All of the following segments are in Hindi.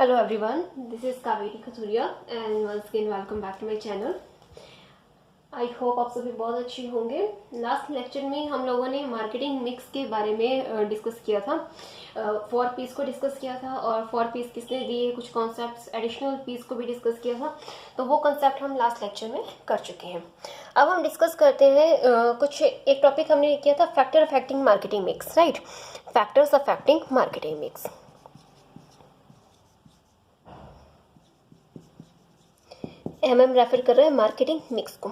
Hello everyone, this is Kaveri Khathuria and once again welcome back to my channel. I hope आप सभी बहुत अच्छी होंगे। लास्ट लेक्चर में हम लोगों ने मार्केटिंग मिक्स के बारे में डिस्कस किया था, 4 पीस को डिस्कस किया था और 4 पीस किसने दिए, कुछ कॉन्सेप्ट्स एडिशनल पीस को भी डिस्कस किया था। तो वो कॉन्सेप्ट हम लास्ट लेक्चर में कर चुके हैं। अब हम डिस्कस करते हैं कुछ एक टॉपिक हमने किया था, factor affecting marketing mix, right. Factors affecting marketing mix. हम रेफर कर रहे हैं मार्केटिंग मिक्स को।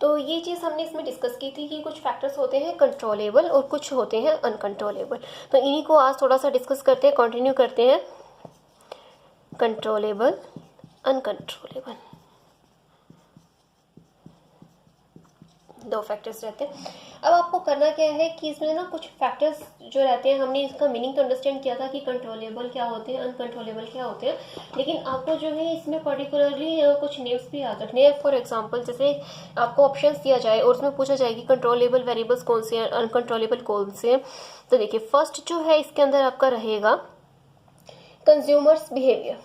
तो ये चीज़ हमने इसमें डिस्कस की थी कि कुछ फैक्टर्स होते हैं कंट्रोलेबल और कुछ होते हैं अनकंट्रोलेबल। तो इन्हीं को आज थोड़ा सा डिस्कस करते हैं, कंटिन्यू करते हैं। कंट्रोलेबल, अनकंट्रोलेबल, दो फैक्टर्स रहते हैं। अब आपको करना क्या है कि इसमें ना कुछ फैक्टर्स जो रहते हैं, हमने इसका मीनिंग तो अंडरस्टैंड किया था कि कंट्रोलेबल क्या होते हैं, अनकंट्रोलेबल क्या होते हैं, लेकिन आपको जो है इसमें पर्टिकुलरली कुछ नेम्स भी याद रखने हैं। फॉर एग्जांपल, जैसे आपको ऑप्शंस दिया जाए और उसमें पूछा जाए कि कंट्रोलेबल वेरिएबल्स कौन से हैं, अनकंट्रोलेबल कौन से हैं। तो देखिए, फर्स्ट जो है इसके अंदर आपका रहेगा कंज्यूमर्स बिहेवियर।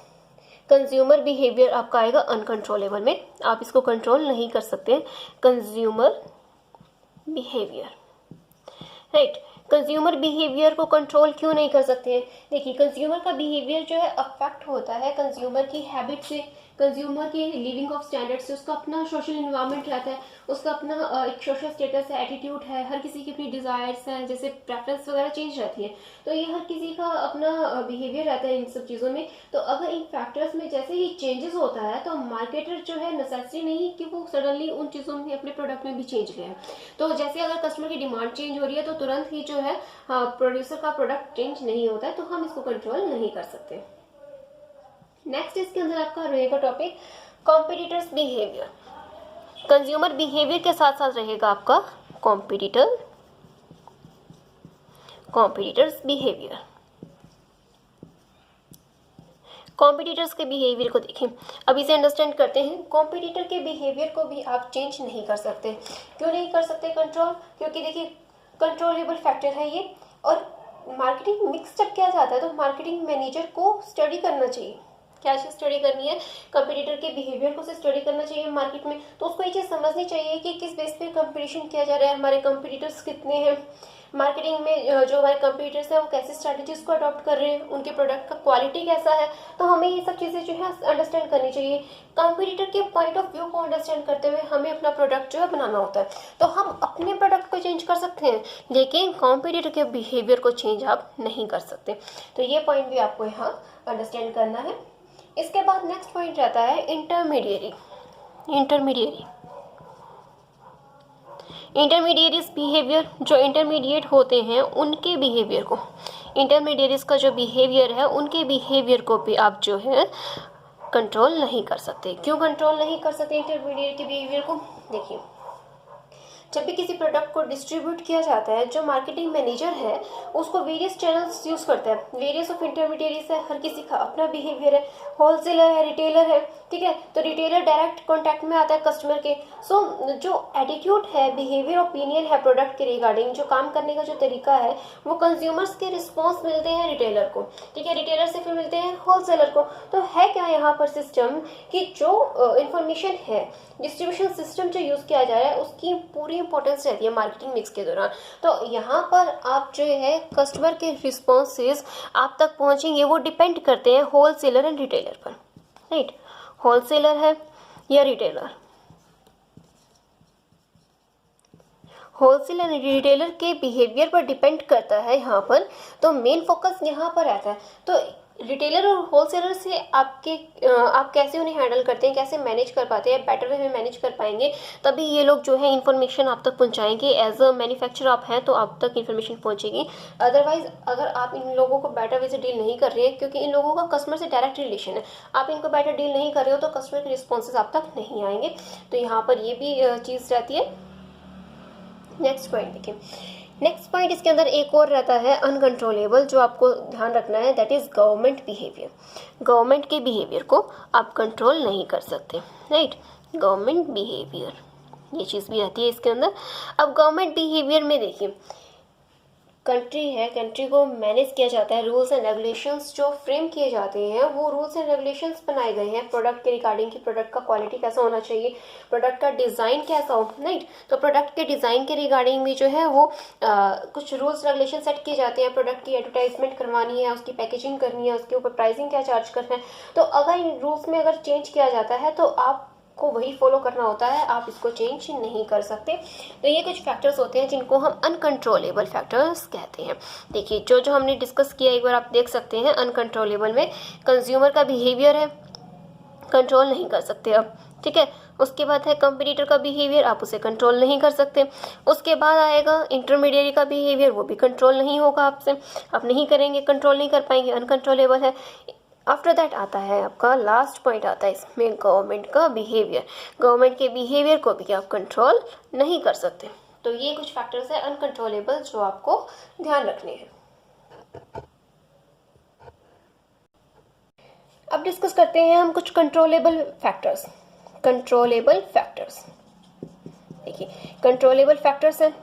कंज्यूमर बिहेवियर आपका आएगा अनकंट्रोलेबल में, आप इसको कंट्रोल नहीं कर सकते। Consumer behaviour, right. Consumer behaviour को कंट्रोल क्यों नहीं कर सकते हैं? देखिए, कंज्यूमर का बिहेवियर जो है अफेक्ट होता है कंज्यूमर की हैबिट से, कंज्यूमर की लिविंग ऑफ स्टैंडर्ड से। उसका अपना सोशल इन्वायरमेंट रहता है, उसका अपना एक सोशल स्टेटस है, एटीट्यूड है, हर किसी की अपनी डिजायर्स हैं, जैसे प्रेफरेंस वगैरह चेंज रहती है। तो ये हर किसी का अपना बिहेवियर रहता है इन सब चीज़ों में। तो अगर इन फैक्टर्स में जैसे ही चेंजेस होता है तो मार्केटर जो है नेसेसरी नहीं कि वो सडनली उन चीज़ों में अपने प्रोडक्ट में भी चेंज ले। तो जैसे अगर कस्टमर की डिमांड चेंज हो रही है तो तुरंत ही जो है प्रोड्यूसर का प्रोडक्ट चेंज नहीं होता है, तो हम इसको कंट्रोल नहीं कर सकते। नेक्स्ट इसके अंदर आपका रहेगा topic competitors behaviour. Consumer behaviour के साथ साथ रहेगा आपका कॉम्पिटिटर्स बिहेवियर। कॉम्पिटिटर्स के बिहेवियर को देखें, अब इसे अंडरस्टैंड करते हैं। कॉम्पिटिटर के बिहेवियर को भी आप चेंज नहीं कर सकते। क्यों नहीं कर सकते कंट्रोल? क्योंकि देखिए, कंट्रोलेबल फैक्टर है ये। और मार्केटिंग मिक्स जब किया जाता है तो मार्केटिंग मैनेजर को स्टडी करना चाहिए। क्या चीज़ स्टडी करनी है? कंपटीटर के बिहेवियर को से स्टडी करना चाहिए मार्केट में। तो उसको ये चीज़ समझनी चाहिए कि किस बेस पे कंपटीशन किया जा रहा है, हमारे कंपटीटर्स कितने हैं, मार्केटिंग में जो हमारे कंपटीटर्स हैं वो कैसे स्ट्रैटेजीज को अडॉप्ट कर रहे हैं, उनके प्रोडक्ट का क्वालिटी कैसा है। तो हमें ये सब चीज़ें जो है अंडरस्टैंड करनी चाहिए। कंपटीटर के पॉइंट ऑफ व्यू को अंडरस्टैंड करते हुए हमें अपना प्रोडक्ट जो है बनाना होता है। तो हम अपने प्रोडक्ट को चेंज कर सकते हैं, लेकिन कंपटीटर के बिहेवियर को चेंज आप नहीं कर सकते। तो ये पॉइंट भी आपको यहाँ अंडरस्टैंड करना है। इसके बाद नेक्स्ट पॉइंट रहता है इंटरमीडिएरीज बिहेवियर। जो इंटरमीडिएट होते हैं उनके बिहेवियर को, इंटरमीडिएरीज का जो बिहेवियर है उनके बिहेवियर को भी आप जो है कंट्रोल नहीं कर सकते। क्यों कंट्रोल नहीं कर सकते इंटरमीडिएट के बिहेवियर को? देखिए, जब भी किसी प्रोडक्ट को डिस्ट्रीब्यूट किया जाता है, जो मार्केटिंग मैनेजर है उसको वेरियस चैनल्स यूज़ करता है, वेरियस ऑफ इंटरमीडिएरीज है, हर किसी का अपना बिहेवियर है। होलसेलर है, रिटेलर है, ठीक है। तो रिटेलर डायरेक्ट कॉन्टैक्ट में आता है कस्टमर के। सो जो एटीट्यूड है, बिहेवियर, ओपिनियन है प्रोडक्ट के रिगार्डिंग, जो काम करने का जो तरीका है, वो कंज्यूमर्स के रिस्पॉन्स मिलते हैं रिटेलर को, ठीक है। रिटेलर से फिर मिलते हैं होलसेलर को। तो है क्या यहाँ पर सिस्टम कि जो इंफॉर्मेशन है, डिस्ट्रीब्यूशन सिस्टम जो यूज़ किया जा रहा है उसकी पूरी इंपॉर्टेंस रहती है मार्केटिंग मिक्स के दौरान। तो यहाँ पर आप जो है कस्टमर के रिस्पॉन्सेज आप तक पहुँचेंगे, वो डिपेंड करते हैं होलसेलर एंड रिटेलर पर, राइट। होलसेलर है या रिटेलर, होलसेलर एंड रिटेलर के बिहेवियर पर डिपेंड करता है यहाँ पर। तो मेन फोकस यहाँ पर रहता है। तो रिटेलर और होलसेलर से आप कैसे उन्हें हैंडल करते हैं, कैसे मैनेज कर पाते हैं, बेटर वे में मैनेज कर पाएंगे, तभी ये लोग जो है इन्फॉर्मेशन आप तक पहुंचाएंगे। एज अ मैन्युफैक्चरर आप हैं तो आप तक इन्फॉर्मेशन पहुंचेगी। अदरवाइज अगर आप इन लोगों को बेटर वे से डील नहीं कर रहे हैं, क्योंकि इन लोगों का कस्टमर से डायरेक्ट रिलेशन है, आप इनको बेटर डील नहीं कर रहे हो तो कस्टमर के रिस्पॉन्सेज आप तक नहीं आएंगे। तो यहाँ पर ये भी चीज़ रहती है। नेक्स्ट पॉइंट देखिए, नेक्स्ट पॉइंट इसके अंदर एक और रहता है अनकंट्रोलेबल, जो आपको ध्यान रखना है, that is government behaviour. Government के बिहेवियर को आप कंट्रोल नहीं कर सकते, राइट। गवर्नमेंट बिहेवियर, ये चीज़ भी रहती है इसके अंदर। अब गवर्नमेंट बिहेवियर में देखिए, कंट्री है, कंट्री को मैनेज किया जाता है, रूल्स एंड रेगुलेशंस जो फ्रेम किए जाते हैं वो रूल्स एंड रेगुलेशंस बनाए गए हैं प्रोडक्ट के रिगार्डिंग कि प्रोडक्ट का क्वालिटी कैसा होना चाहिए, प्रोडक्ट का डिज़ाइन कैसा हो, राइट। तो प्रोडक्ट के डिज़ाइन के रिगार्डिंग भी जो है वो कुछ रूल्स रेगुलेशन सेट किए जाते हैं। प्रोडक्ट की एडवर्टाइजमेंट करवानी है, उसकी पैकेजिंग करनी है, उसके ऊपर प्राइसिंग क्या चार्ज करना है। तो अगर इन रूल्स में अगर चेंज किया जाता है तो आप को वही फॉलो करना होता है, आप इसको चेंज नहीं कर सकते। तो ये कुछ फैक्टर्स होते हैं जिनको हम अनकंट्रोलेबल फैक्टर्स कहते हैं। देखिए जो जो हमने डिस्कस किया एक बार आप देख सकते हैं। अनकंट्रोलेबल में कंज्यूमर का बिहेवियर है, कंट्रोल नहीं कर सकते अब, ठीक है। उसके बाद है कंपटीटर का बिहेवियर, आप उसे कंट्रोल नहीं कर सकते। उसके बाद आएगा इंटरमीडिएरी का बिहेवियर, वो भी कंट्रोल नहीं होगा आपसे, आप नहीं करेंगे, कंट्रोल नहीं कर पाएंगे, अनकंट्रोलेबल है। आफ्टर दैट आता है आपका लास्ट पॉइंट आता है इसमें गवर्नमेंट का बिहेवियर। गवर्नमेंट के बिहेवियर को भी आप कंट्रोल नहीं कर सकते। तो ये कुछ फैक्टर्स है अनकंट्रोलेबल जो आपको ध्यान रखने हैं। अब डिस्कस करते हैं हम कुछ कंट्रोलेबल फैक्टर्स। कंट्रोलेबल फैक्टर्स, देखिए कंट्रोलेबल फैक्टर्स हैं।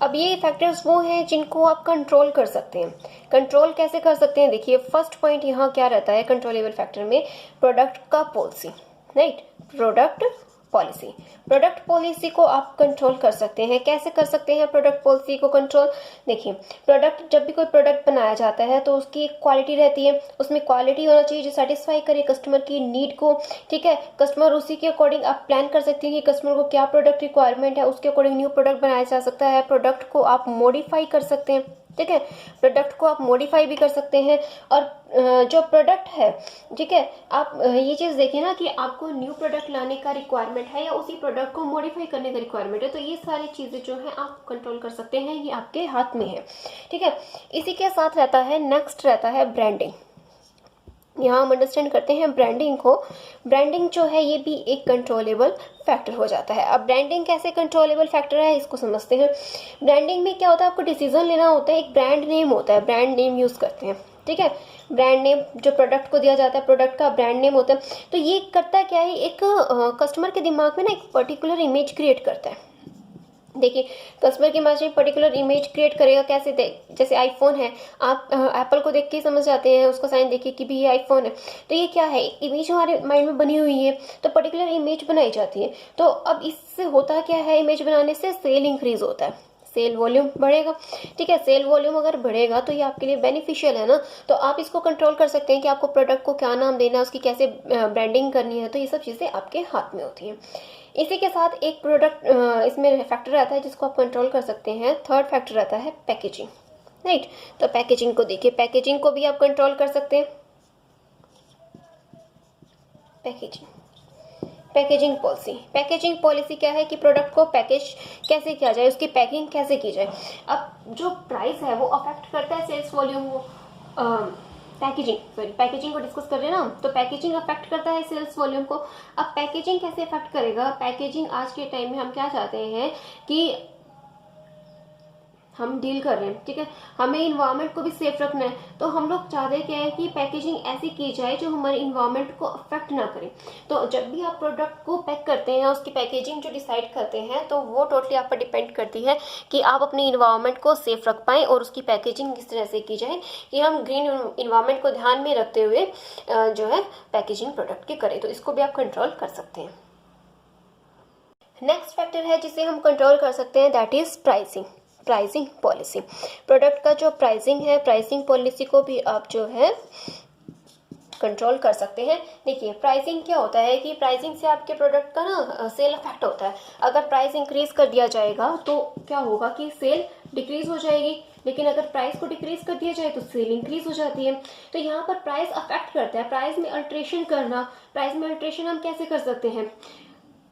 अब ये फैक्टर्स वो हैं जिनको आप कंट्रोल कर सकते हैं। कंट्रोल कैसे कर सकते हैं? देखिए फर्स्ट पॉइंट यहाँ क्या रहता है कंट्रोलेबल फैक्टर में, प्रोडक्ट का policy, right. Product policy, product policy को आप कंट्रोल कर सकते हैं। कैसे कर सकते हैं प्रोडक्ट पॉलिसी को कंट्रोल? देखिए प्रोडक्ट, जब भी कोई प्रोडक्ट बनाया जाता है तो उसकी एक क्वालिटी रहती है, उसमें क्वालिटी होना चाहिए जो सेटिस्फाई करे कस्टमर की नीड को, ठीक है। कस्टमर उसी के अकॉर्डिंग आप प्लान कर सकते हैं कि कस्टमर को क्या प्रोडक्ट रिक्वायरमेंट है, उसके अकॉर्डिंग न्यू प्रोडक्ट बनाया जा सकता है। प्रोडक्ट को आप मॉडिफाई कर सकते हैं, ठीक है। प्रोडक्ट को आप मॉडिफाई भी कर सकते हैं। और जो प्रोडक्ट है, ठीक है, आप ये चीज़ देखिए ना कि आपको न्यू प्रोडक्ट लाने का रिक्वायरमेंट है या उसी प्रोडक्ट को मॉडिफाई करने का रिक्वायरमेंट है, तो ये सारी चीज़ें जो है आप कंट्रोल कर सकते हैं, ये आपके हाथ में है, ठीक है। इसी के साथ रहता है नेक्स्ट रहता है ब्रांडिंग। यहाँ हम अंडरस्टैंड करते हैं ब्रांडिंग को। ब्रांडिंग जो है ये भी एक कंट्रोलेबल फैक्टर हो जाता है। अब ब्रांडिंग कैसे कंट्रोलेबल फैक्टर है इसको समझते हैं। ब्रांडिंग में क्या होता है, आपको डिसीजन लेना होता है, एक ब्रांड नेम होता है, ब्रांड नेम यूज़ करते हैं, ठीक है। ब्रांड नेम जो प्रोडक्ट को दिया जाता है, प्रोडक्ट का ब्रांड नेम होता है। तो ये करता क्या है, एक कस्टमर के दिमाग में ना एक पर्टिकुलर इमेज क्रिएट करता है। देखिए कस्टमर के माइंड में पर्टिकुलर इमेज क्रिएट करेगा कैसे, जैसे आईफोन है, आप एप्पल को देख के समझ जाते हैं, उसका साइन देखिए कि भी ये आईफोन है। तो ये क्या है, इमेज हमारे माइंड में बनी हुई है, तो पर्टिकुलर इमेज बनाई जाती है। तो अब इससे होता क्या है, इमेज बनाने से सेल इंक्रीज होता है, सेल वॉल्यूम बढ़ेगा, ठीक है। सेल वॉल्यूम अगर बढ़ेगा तो ये आपके लिए बेनिफिशियल है ना। तो आप इसको कंट्रोल कर सकते हैं कि आपको प्रोडक्ट को क्या नाम देना है, उसकी कैसे ब्रांडिंग करनी है, तो ये सब चीज़ें आपके हाथ में होती हैं। इसी के साथ एक प्रोडक्ट इसमें फैक्टर रहता है जिसको आप कंट्रोल कर सकते हैं। थर्ड फैक्टर रहता है पैकेजिंग, राइट। तो पैकेजिंग को देखिए, पैकेजिंग को भी आप कंट्रोल कर सकते हैं। पैकेजिंग पॉलिसी, पैकेजिंग पॉलिसी क्या है कि प्रोडक्ट को पैकेज कैसे किया जाए, उसकी पैकिंग कैसे की जाए। अब जो प्राइस है वो अफेक्ट करता है सेल्स वॉल्यूम को, पैकेजिंग को डिस्कस कर रहे हैं ना, तो पैकेजिंग अफेक्ट करता है सेल्स वॉल्यूम को। अब पैकेजिंग कैसे अफेक्ट करेगा, पैकेजिंग आज के टाइम में हम क्या चाहते हैं कि हम डील कर रहे हैं, ठीक है, हमें इन्वायरमेंट को भी सेफ रखना है। तो हम लोग चाहते क्या है कि पैकेजिंग ऐसी की जाए जो हमारे इन्वायरमेंट को अफेक्ट ना करे। तो जब भी आप प्रोडक्ट को पैक करते हैं, उसकी पैकेजिंग जो डिसाइड करते हैं, तो वो टोटली आप पर डिपेंड करती है कि आप अपने इन्वायरमेंट को सेफ रख पाएँ और उसकी पैकेजिंग किस तरह से की जाए कि हम ग्रीन इन्वायरमेंट को ध्यान में रखते हुए जो है पैकेजिंग प्रोडक्ट की करें। तो इसको भी आप कंट्रोल कर सकते हैं। नेक्स्ट फैक्टर है जिसे हम कंट्रोल कर सकते हैं, that is pricing, pricing policy. Product का जो प्राइसिंग है, प्राइसिंग पॉलिसी को भी आप जो है कंट्रोल कर सकते हैं। देखिए प्राइसिंग क्या होता है कि प्राइसिंग से आपके प्रोडक्ट का ना सेल अफेक्ट होता है। अगर प्राइस इंक्रीज कर दिया जाएगा तो क्या होगा कि सेल डिक्रीज हो जाएगी, लेकिन अगर प्राइस को डिक्रीज कर दिया जाए तो सेल इंक्रीज हो जाती है। तो यहाँ पर प्राइस अफेक्ट करता है। प्राइस में अल्ट्रेशन करना, प्राइस में अल्ट्रेशन हम कैसे कर सकते हैं,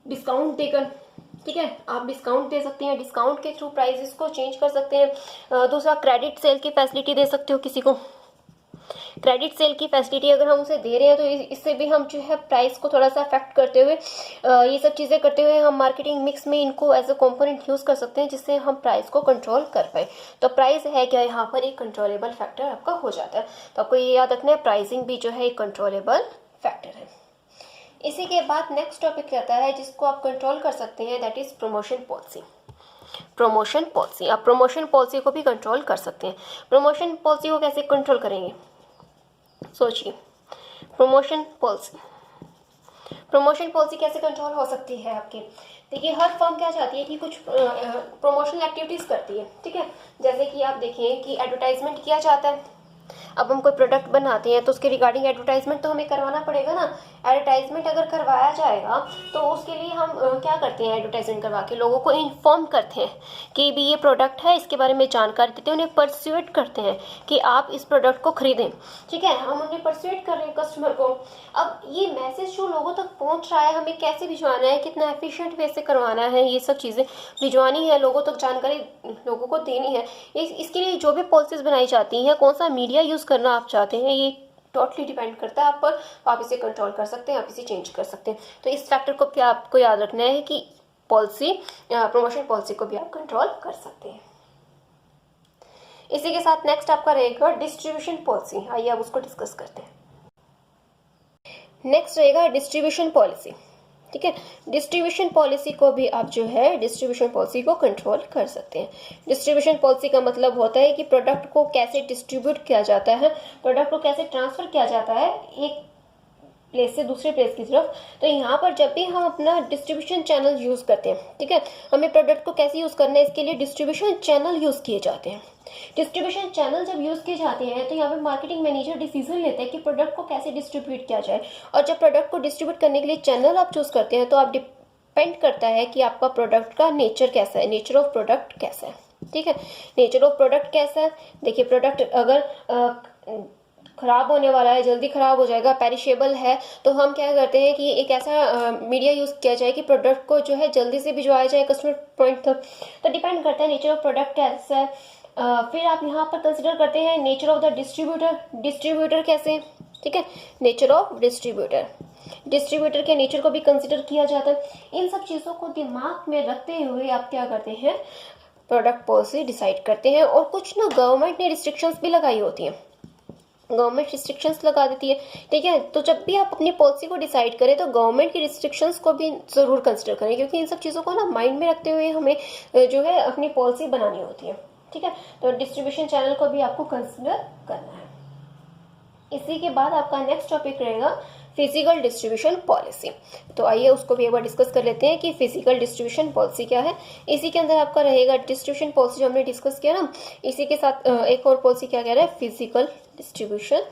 डिस्काउंट देकर, ठीक है, आप डिस्काउंट दे सकते हैं, डिस्काउंट के थ्रू प्राइसेस को चेंज कर सकते हैं। दूसरा क्रेडिट सेल की फैसिलिटी दे सकते हो किसी को। क्रेडिट सेल की फैसिलिटी अगर हम उसे दे रहे हैं तो इससे भी हम जो है प्राइस को थोड़ा सा अफेक्ट करते हुए, ये सब चीज़ें करते हुए हम मार्केटिंग मिक्स में इनको एज अ कंपोनेंट यूज़ कर सकते हैं जिससे हम प्राइस को कंट्रोल कर पाए। तो प्राइस है क्या, यहाँ पर एक कंट्रोलेबल फैक्टर आपका हो जाता है। तो आपको ये याद रखना है, प्राइसिंग भी जो है एक कंट्रोलेबल फैक्टर है। इसी के बाद नेक्स्ट टॉपिक रहता है जिसको आप कंट्रोल कर सकते हैं, that is promotion policy. Promotion policy, आप प्रमोशन पॉलिसी को भी कंट्रोल कर सकते हैं। प्रमोशन पॉलिसी को कैसे कंट्रोल करेंगे, सोचिए। प्रमोशन पॉलिसी कैसे कंट्रोल हो सकती है आपकी? देखिए, हर फर्म क्या चाहती है कि कुछ प्रमोशनल एक्टिविटीज़ करती है, ठीक है। जैसे कि आप देखें कि एडवर्टाइजमेंट किया जाता है। अब हम कोई प्रोडक्ट बनाते हैं तो उसके रिगार्डिंग एडवर्टाइजमेंट तो हमें करवाना पड़ेगा ना। एडवर्टाइजमेंट अगर करवाया जाएगा तो उसके लिए हम क्या करते हैं, एडवर्टाइजमेंट करवा के लोगों को इन्फॉर्म करते हैं कि भी ये प्रोडक्ट है, इसके बारे में जानकारी देते हैं, उन्हें परस्यूएट करते हैं कि आप इस प्रोडक्ट को खरीदें, ठीक है। हम उन्हें परस्यूएट कर रहे हैं कस्टमर को। अब ये मैसेज जो लोगों तक पहुंच रहा है, हमें कैसे भिजवाना है, कितना एफिशिएंट वे से करवाना है, ये सब चीज़ें भिजवानी है, लोगों तक जानकारी लोगों को देनी है। इसके लिए जो भी पॉलिसीज़ बनाई जाती हैं, कौन सा मीडिया यूज़ करना आप चाहते हैं, ये टोटली डिपेंड करता है आप पर। आप इसे कंट्रोल कर सकते हैं, आप इसे चेंज कर सकते हैं। तो इस फैक्टर को क्या आपको याद रखना है कि पॉलिसी, प्रमोशन पॉलिसी को भी आप कंट्रोल कर सकते हैं। इसी के साथ नेक्स्ट आपका रहेगा डिस्ट्रीब्यूशन पॉलिसी। आइए अब उसको डिस्कस करते हैं। नेक्स्ट रहेगा डिस्ट्रीब्यूशन पॉलिसी, ठीक है। डिस्ट्रीब्यूशन पॉलिसी को भी आप जो है डिस्ट्रीब्यूशन पॉलिसी को कंट्रोल कर सकते हैं। डिस्ट्रीब्यूशन पॉलिसी का मतलब होता है कि प्रोडक्ट को कैसे डिस्ट्रीब्यूट किया जाता है, प्रोडक्ट को कैसे ट्रांसफर किया जाता है एक प्लेस से दूसरे प्लेस की तरफ। तो यहाँ पर जब भी हम अपना डिस्ट्रीब्यूशन चैनल यूज़ करते हैं, ठीक है, हमें प्रोडक्ट को कैसे यूज़ करना है, इसके लिए डिस्ट्रीब्यूशन चैनल यूज़ किए जाते हैं। डिस्ट्रीब्यूशन चैनल जब यूज़ किए जाते हैं तो यहाँ पे मार्केटिंग मैनेजर डिसीजन लेते हैं कि प्रोडक्ट को कैसे डिस्ट्रीब्यूट किया जाए। और जब प्रोडक्ट को डिस्ट्रीब्यूट करने के लिए चैनल आप चूज़ करते हैं तो आप डिपेंड करता है कि आपका प्रोडक्ट का नेचर कैसा है, नेचर ऑफ प्रोडक्ट कैसा है, ठीक है। नेचर ऑफ प्रोडक्ट कैसा है, देखिए, प्रोडक्ट अगर ख़राब होने वाला है, जल्दी ख़राब हो जाएगा, पेरिशेबल है, तो हम क्या करते हैं कि एक ऐसा मीडिया यूज़ किया जाए कि प्रोडक्ट को जो है जल्दी से भिजवाया जाए कस्टमर पॉइंट तक। तो डिपेंड करता है नेचर ऑफ प्रोडक्ट कैसा है। फिर आप यहाँ पर कंसिडर करते हैं नेचर ऑफ द डिस्ट्रीब्यूटर कैसे, ठीक है। नेचर ऑफ डिस्ट्रीब्यूटर के नेचर को भी कंसिडर किया जाता है। इन सब चीज़ों को दिमाग में रखते हुए आप क्या करते हैं, प्रोडक्ट पॉलिसी डिसाइड करते हैं। और कुछ ना गवर्नमेंट ने रिस्ट्रिक्शंस भी लगाई होती हैं, गवर्नमेंट रिस्ट्रिक्शंस लगा देती है, ठीक है। तो जब भी आप अपनी पॉलिसी को डिसाइड करें तो गवर्नमेंट की रिस्ट्रिक्शंस को भी ज़रूर कंसिडर करें, क्योंकि इन सब चीज़ों को ना माइंड में रखते हुए हमें जो है अपनी पॉलिसी बनानी होती है, ठीक है। तो डिस्ट्रीब्यूशन चैनल को भी आपको कंसिडर करना है। इसी के बाद आपका नेक्स्ट टॉपिक रहेगा फिजिकल डिस्ट्रीब्यूशन पॉलिसी। तो आइए उसको भी एक बार डिस्कस कर लेते हैं कि फिजिकल डिस्ट्रीब्यूशन पॉलिसी क्या है। इसी के अंदर आपका रहेगा डिस्ट्रीब्यूशन पॉलिसी जो हमने डिस्कस किया ना, इसी के साथ एक और पॉलिसी क्या कह रहा है, फिजिकल डिस्ट्रीब्यूशन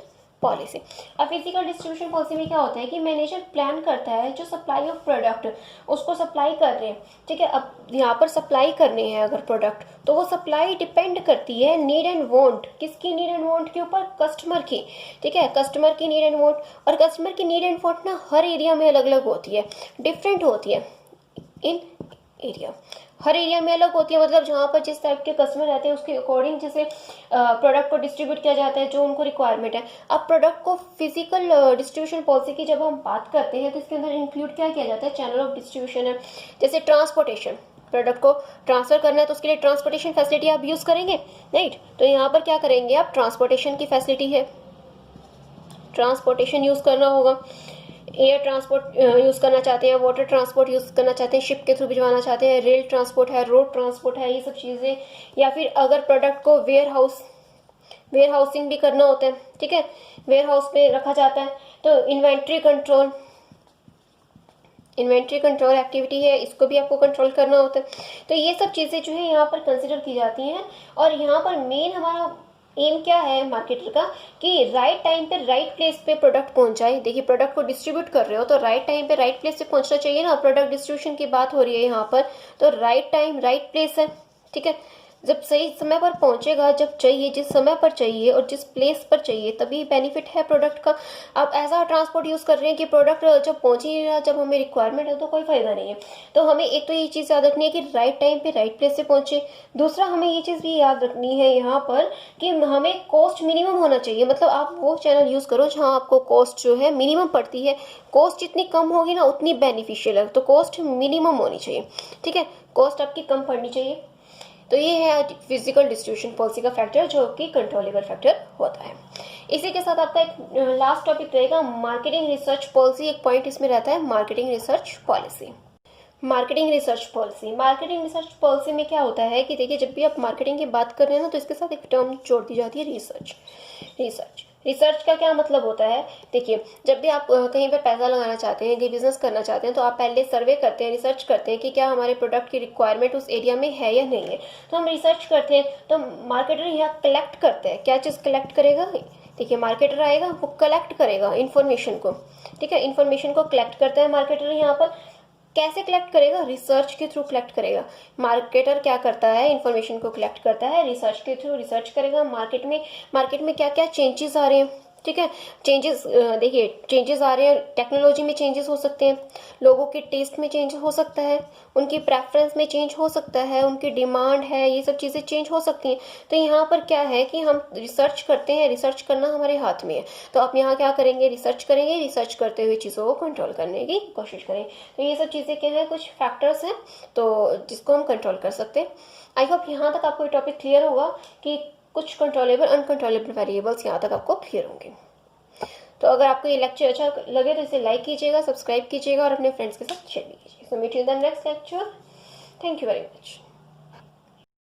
पॉलिसी। अब फिजिकल डिस्ट्रीब्यूशन पॉलिसी में क्या होता है कि मैनेजर प्लान करता है जो सप्लाई ऑफ प्रोडक्ट उसको सप्लाई कर रहे हैं, ठीक है। अब यहाँ पर सप्लाई करने हैं अगर प्रोडक्ट, तो वो सप्लाई डिपेंड करती है नीड एंड वांट, किसकी नीड एंड वांट के ऊपर, कस्टमर की, ठीक है। कस्टमर की नीड एंड वांट, और कस्टमर की नीड एंड वांट ना हर एरिया में अलग अलग होती है, डिफरेंट होती है। इन एरिया, हर एरिया में अलग होती है, मतलब जहाँ पर जिस टाइप के कस्टमर रहते हैं उसके अकॉर्डिंग जैसे प्रोडक्ट को डिस्ट्रीब्यूट किया जाता है जो उनको रिक्वायरमेंट है। अब प्रोडक्ट को फिजिकल डिस्ट्रीब्यूशन पॉलिसी की जब हम बात करते हैं तो इसके अंदर इंक्लूड क्या किया जाता है, चैनल ऑफ डिस्ट्रीब्यूशन है। जैसे ट्रांसपोर्टेशन, प्रोडक्ट को ट्रांसफर करना है तो उसके लिए ट्रांसपोर्टेशन फैसिलिटी आप यूज़ करेंगे, राइट। तो यहाँ पर क्या करेंगे आप, ट्रांसपोर्टेशन की फैसिलिटी है, ट्रांसपोर्टेशन यूज़ करना होगा। एयर ट्रांसपोर्ट यूज़ करना चाहते हैं, वाटर ट्रांसपोर्ट यूज़ करना चाहते हैं, शिप के थ्रू भिजवाना चाहते हैं, रेल ट्रांसपोर्ट है, रोड ट्रांसपोर्ट है, ये सब चीज़ें। या फिर अगर प्रोडक्ट को वेयर हाउसिंग भी करना होता है, ठीक है, वेयर हाउस में रखा जाता है, तो इन्वेंट्री कंट्रोल एक्टिविटी है, इसको भी आपको कंट्रोल करना होता है। तो ये सब चीज़ें जो है यहाँ पर कंसिडर की जाती हैं। और यहाँ पर मेन हमारा एम क्या है मार्केटर का, कि राइट टाइम पे राइट प्लेस पे प्रोडक्ट पहुंच जाए। देखिए, प्रोडक्ट को डिस्ट्रीब्यूट कर रहे हो तो राइट टाइम पे राइट प्लेस पे पहुंचना चाहिए ना, प्रोडक्ट डिस्ट्रीब्यूशन की बात हो रही है यहाँ पर, तो राइट टाइम राइट प्लेस है, ठीक है। जब सही समय पर पहुंचेगा, जब चाहिए, जिस समय पर चाहिए और जिस प्लेस पर चाहिए, तभी बेनिफिट है प्रोडक्ट का। आप ऐसा ट्रांसपोर्ट यूज़ कर रहे हैं कि प्रोडक्ट जब पहुंच ही नहीं रहा, जब हमें रिक्वायरमेंट है तो कोई फ़ायदा नहीं है। तो हमें एक तो ये चीज़ याद रखनी है कि राइट टाइम पे राइट प्लेस से पहुंचे। दूसरा, हमें ये चीज़ भी याद रखनी है यहाँ पर कि हमें कॉस्ट मिनिमम होना चाहिए। मतलब आप वो चैनल यूज़ करो जहाँ आपको कॉस्ट जो है मिनिमम पड़ती है। कॉस्ट जितनी कम होगी ना उतनी बेनिफिशियल है, तो कॉस्ट मिनिमम होनी चाहिए, ठीक है, कॉस्ट आपकी कम पड़नी चाहिए। तो ये है फिजिकल डिस्ट्रीब्यूशन पॉलिसी का फैक्टर जो कि कंट्रोलेबल फैक्टर होता है। इसी के साथ आपका एक लास्ट टॉपिक रहेगा मार्केटिंग रिसर्च पॉलिसी। एक पॉइंट इसमें रहता है marketing research policy. Marketing research policy. Marketing research policy में क्या होता है कि देखिए, जब भी आप मार्केटिंग की बात कर रहे हैं ना, तो इसके साथ एक टर्म जोड़ दी जाती है, रिसर्च। रिसर्च रिसर्च का क्या मतलब होता है? देखिए, जब भी आप कहीं पर पैसा लगाना चाहते हैं, कहीं बिजनेस करना चाहते हैं, तो आप पहले सर्वे करते हैं, रिसर्च करते हैं कि क्या हमारे प्रोडक्ट की रिक्वायरमेंट उस एरिया में है या नहीं है। तो हम रिसर्च करते हैं, तो मार्केटर यहाँ कलेक्ट करते हैं। क्या चीज़ कलेक्ट करेगा? देखिए, मार्केटर आएगा, वो कलेक्ट करेगा इन्फॉर्मेशन को। ठीक है, इन्फॉर्मेशन को कलेक्ट करता है मार्केटर यहाँ पर। कैसे कलेक्ट करेगा? रिसर्च के थ्रू कलेक्ट करेगा। मार्केटर क्या करता है? इन्फॉर्मेशन को कलेक्ट करता है रिसर्च के थ्रू। रिसर्च करेगा मार्केट में क्या क्या चेंजेस आ रहे हैं। ठीक है, चेंजेस, देखिए, चेंजेस आ रहे हैं, टेक्नोलॉजी में चेंजेस हो सकते हैं, लोगों के टेस्ट में चेंज हो सकता है, उनकी प्रेफरेंस में चेंज हो सकता है, उनकी डिमांड है, ये सब चीज़ें चेंज हो सकती हैं। तो यहाँ पर क्या है कि हम रिसर्च करते हैं, रिसर्च करना हमारे हाथ में है। तो आप यहाँ क्या करेंगे? रिसर्च करेंगे, रिसर्च करते हुए चीज़ों को कंट्रोल करने की कोशिश करें। तो ये सब चीज़ें क्या है, कुछ फैक्टर्स हैं तो जिसको हम कंट्रोल कर सकते हैं। आई होप यहाँ तक आपको ये टॉपिक क्लियर होगा कि कुछ कंट्रोलेबल अनकंट्रोलेबल वेरिएबल्स यहाँ तक आपको क्लियर होंगे। तो अगर आपको ये लेक्चर अच्छा लगे तो इसे लाइक कीजिएगा, सब्सक्राइब कीजिएगा और अपने फ्रेंड्स के साथ शेयर भी कीजिए। So meet you in the next lecture. Thank you very much.